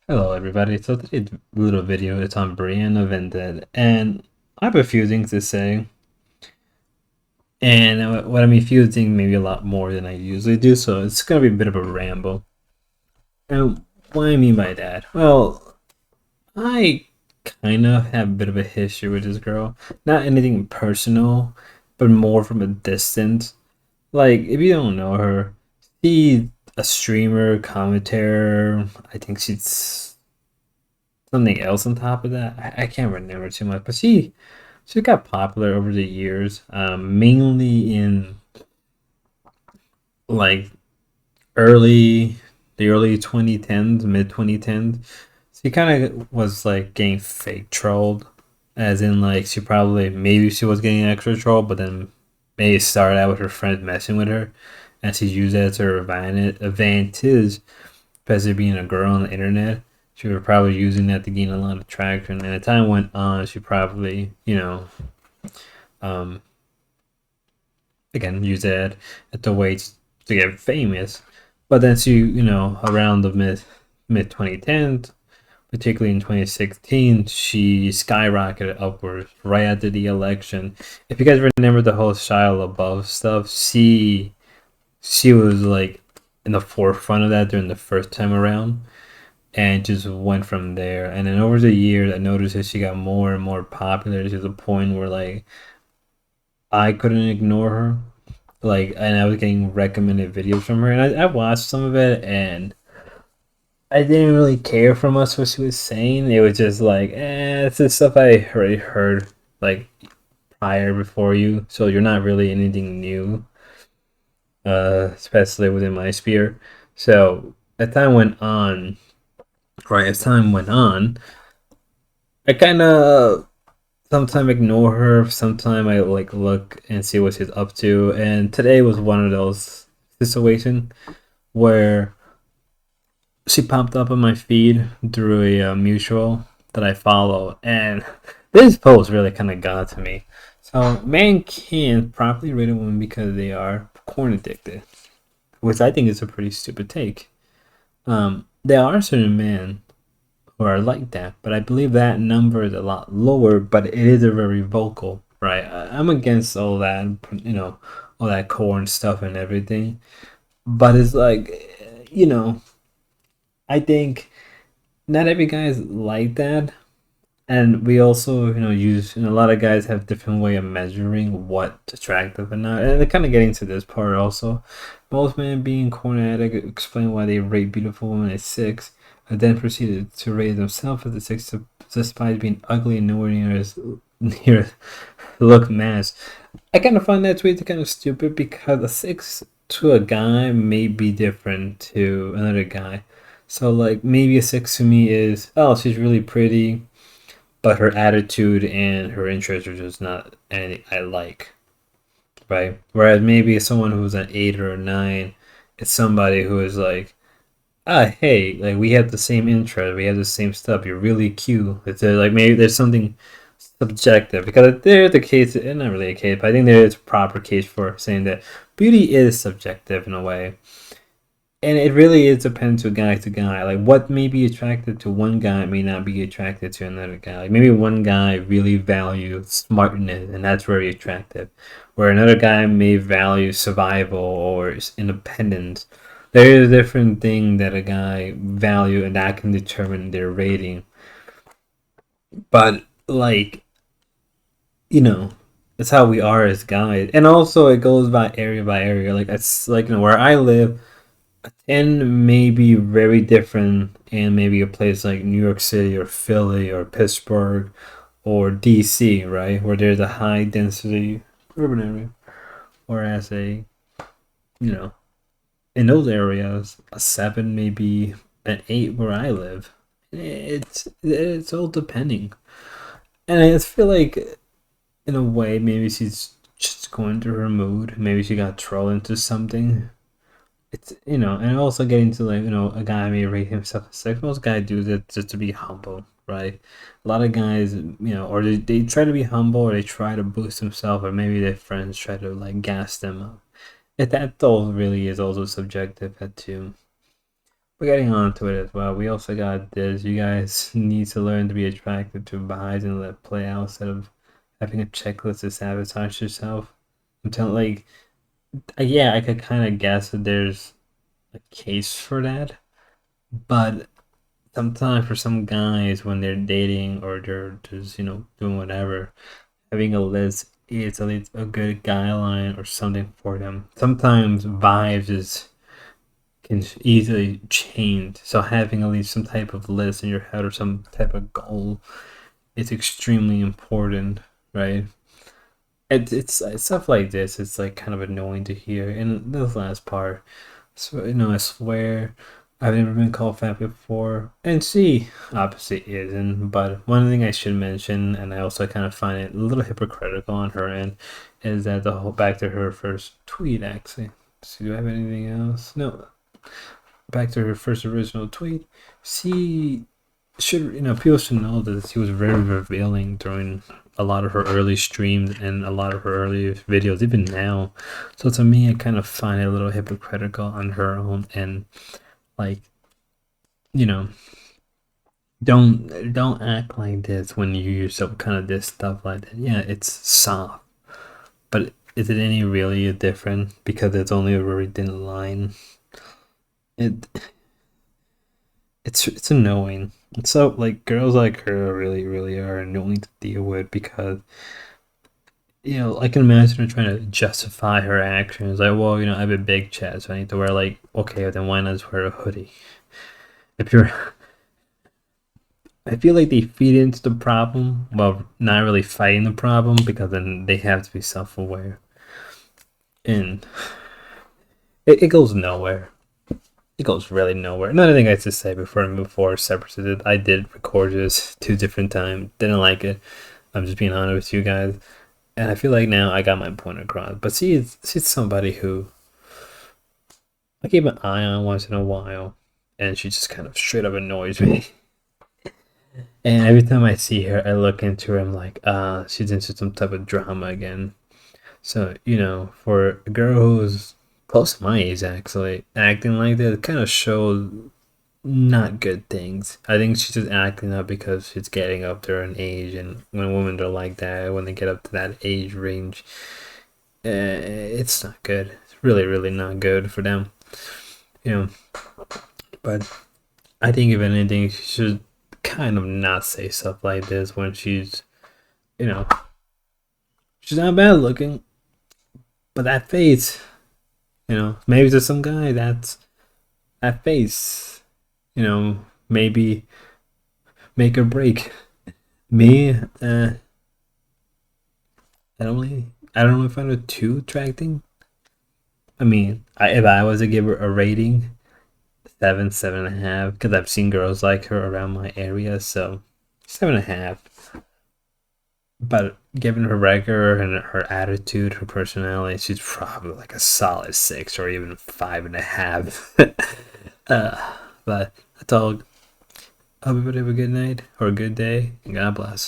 Hello everybody, so today's little video is on Brittany Venti, and I have a few things to say, and what I mean few things maybe a lot more than I usually do, so it's gonna be a bit of a ramble. And what I mean by that, well, I kind of have a bit of a history with this girl, not anything personal, but more from a distance. Like, if you don't know her, she's a streamer, commentator, I think she's something else on top of that. I can't remember too much, but she got popular over the years, mainly in like early the early 2010s, mid 2010s. She kind of was like getting fake trolled, as in like she probably maybe she was getting extra trolled, but then maybe it started out with her friends messing with her, and she used that to her advantage, especially being a girl on the internet. She was probably using that to gain a lot of traction. And as time went on, she probably, um, again, used that as the way to get famous. But then she, around the mid 2010s, particularly in 2016, she skyrocketed upwards right after the election. If you guys remember the whole Shia LaBeouf stuff, she was like in the forefront of that during the first time around, and just went from there. And then over the years, I noticed that she got more and more popular to the point where like I couldn't ignore her. Like, and I was getting recommended videos from her, and I watched some of it, and I didn't really care for much what she was saying. It was just like, it's just stuff I already heard like prior before you, so you're not really anything new, especially within my sphere. So as time went on, I kind of sometimes ignore her. Sometimes I like look and see what she's up to. And today was one of those situations where she popped up on my feed through a mutual that I follow, and this post really kind of got to me. So, man can't properly rate a woman because they are porn addicted, which I think is a pretty stupid take. There are certain men who are like that, but I believe that number is a lot lower, but it is a very vocal, right? I'm against all that, all that corn stuff and everything, but it's like, I think not every guy is like that, and we also, use, a lot of guys have different way of measuring what's attractive and not, and they're kind of getting to this part also. Most men being corn addict explain why they rate beautiful women at six, and then proceeded to rate themselves at the six despite being ugly and nowhere near as near look match. I kind of find that tweet kind of stupid because a six to a guy may be different to another guy. So like maybe a six to me is, oh, she's really pretty, but her attitude and her interests are just not anything I like, right? Whereas maybe someone who's an eight or a nine, it's somebody who is like, hey, like we have the same interest, we have the same stuff. You're really cute. It's like maybe there's something subjective because there's the case, and not really a case, but I think there is a proper case for saying that beauty is subjective in a way, and it really is depends to guy to guy. Like what may be attracted to one guy may not be attracted to another guy. Like maybe one guy really values smartness and that's very attractive, where another guy may value survival or independence. There is a different thing that a guy value and that can determine their rating. But like, you know, that's how we are as guys. And also it goes by area by area. Like it's like, where I live, and maybe very different in maybe a place like New York City or Philly or Pittsburgh or DC, right? Where there's a high density urban area. Whereas you know, in those areas, a seven, maybe an eight where I live. It's all depending. And I just feel like in a way maybe she's just going through her mood. Maybe she got trolled into something. It's, and also getting to like, a guy may rate himself a six. Most guys do that just to be humble, right? A lot of guys, or they try to be humble, or they try to boost themselves, or maybe their friends try to like gas them up. That though really is also subjective at too. we're getting on to it as well. We also got this. You guys need to learn to be attracted to vibes and let it play out instead of having a checklist to sabotage yourself. I'm telling, like, yeah, I could kind of guess that there's a case for that, but sometimes for some guys when they're dating or they're just doing whatever, having a list is at least a good guideline or something for them. Sometimes vibes is can easily change, so having at least some type of list in your head or some type of goal is extremely important, right? It's stuff like this. It's like kind of annoying to hear. And this last part, so I swear I've never been called fat before, and she obviously isn't. But one thing I should mention, and I also kind of find it a little hypocritical on her end, is that the whole back to her first tweet actually. So do I have anything else? No. Back to her first original tweet. She should people should know that she was very revealing during a lot of her early streams and a lot of her early videos, even now. So to me, I kind of find it a little hypocritical on her own, and like, you know, don't act like this when you yourself kind of this stuff like that. Yeah, it's soft, but is it any really different because it's only a very thin line? It it's annoying. So like girls like her really really are annoying to deal with because I can imagine her trying to justify her actions. Like, well, I have a big chest, so I need to wear like okay, then why not just wear a hoodie? If you're, I feel like they feed into the problem while not really fighting the problem because then they have to be self-aware, and it goes nowhere. It goes really nowhere. Another thing I have to say before I move forward separate, I did record this 2 different times. Didn't like it. I'm just being honest with you guys. And I feel like now I got my point across. But she's somebody who I keep an eye on once in a while. And she just kind of straight up annoys me. And every time I see her, I look into her. I'm like, she's into some type of drama again. So, for a girl who's close to my age, actually, acting like that, it kind of shows not good things. I think she's just acting up because she's getting up there in age, and when women are like that, when they get up to that age range, it's not good. It's really, really not good for them. But I think if anything, she should kind of not say stuff like this when she's, she's not bad looking, but that face, maybe to some guy that face, maybe make or break. Me, I don't really find her too attracting. I mean, if I was to give her a rating, 7.5, because I've seen girls like her around my area, so 7.5. But given her record and her attitude, her personality, she's probably like a solid 6 or even 5.5. But that's all. Hope everybody have a good night or a good day, and God bless.